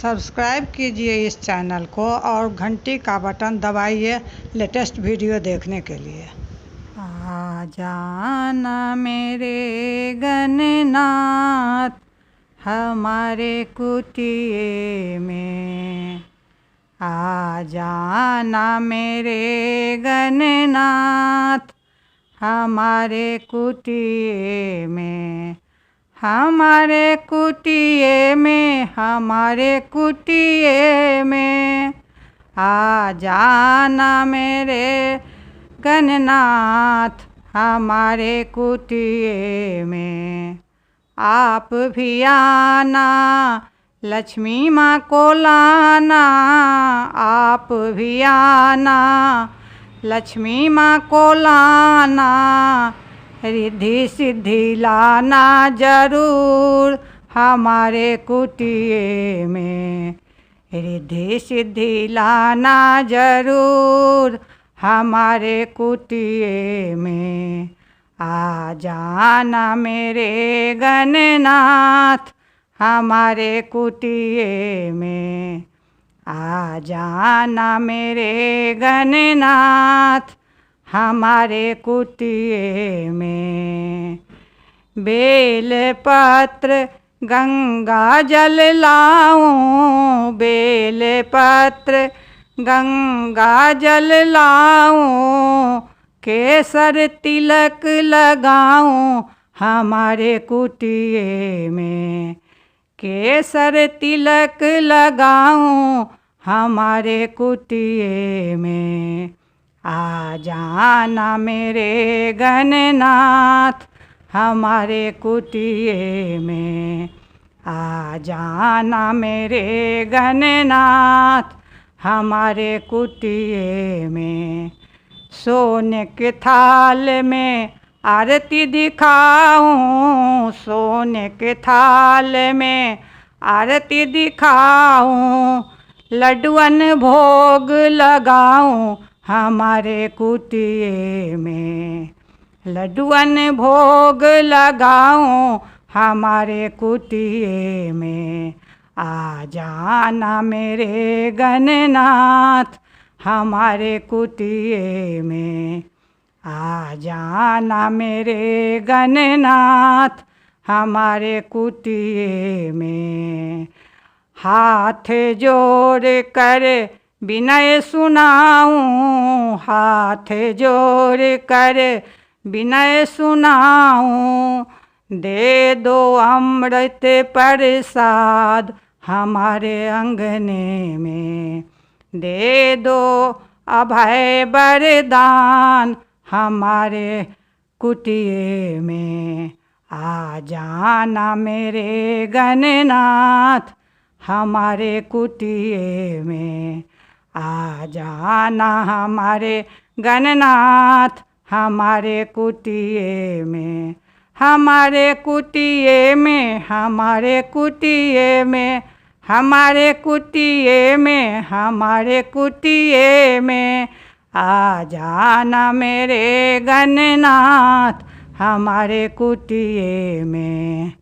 Subscribe कीजिए इस channel को और घंटी का बटन दबाइए लेटेस्ट वीडियो देखने के लिए। आ जाना मेरे गणनाथ हमारे कुटिया में, आ जाना मेरे गणनाथ हमारे कुटिया में, हमारे कुटिया में, हमारे कुटिया में। आ जाना मेरे गणनाथ हमारे कुटिया में। आप भी आना लक्ष्मी माँ को लाना, आप भी आना लक्ष्मी माँ को लाना, रिद्धि सिद्धि लाना जरूर हमारे कुटिया में, रिद्धि सिद्धि लाना जरूर हमारे कुटिया में। आ जाना मेरे गणनाथ हमारे कुटिया में, आ जाना मेरे गणनाथ हमारे कुटिया में। बेल पत्र गंगा जल लाऊं, बेल पत्र गंगा जल लाऊं, केसर तिलक लगाऊं हमारे कुटिया में, केसर तिलक लगाऊं हमारे कुटिया में। आ जाना मेरे गणनाथ हमारे कुटिया में, आ जाना मेरे गणनाथ हमारे कुटिया में। सोने के थाल में आरती दिखाऊं, सोने के थाल में आरती दिखाऊं, लड्डुअन भोग लगाऊं हमारे कुटिया में, लड्डुअन भोग लगाऊं हमारे कुटिया में। आ जाना मेरे गणनाथ हमारे कुटिया में, आ जाना मेरे गणनाथ हमारे कुटिया में। हाथ जोड़ कर विनय सुनाऊं, हाथ जोड़ कर विनय सुनाऊं, दे दो अमृत प्रसाद हमारे अंगने में, दे दो अभय वरदान हमारे कुटिया में। आ जाना मेरे गणनाथ हमारे कुटिया में, आ जाना हमारे गणनाथ हमारे कुटिया में, हमारे कुटिया में, हमारे कुटिया में, हमारे कुटिया में, हमारे कुटिया में। आ जाना मेरे गणनाथ हमारे कुटिया में।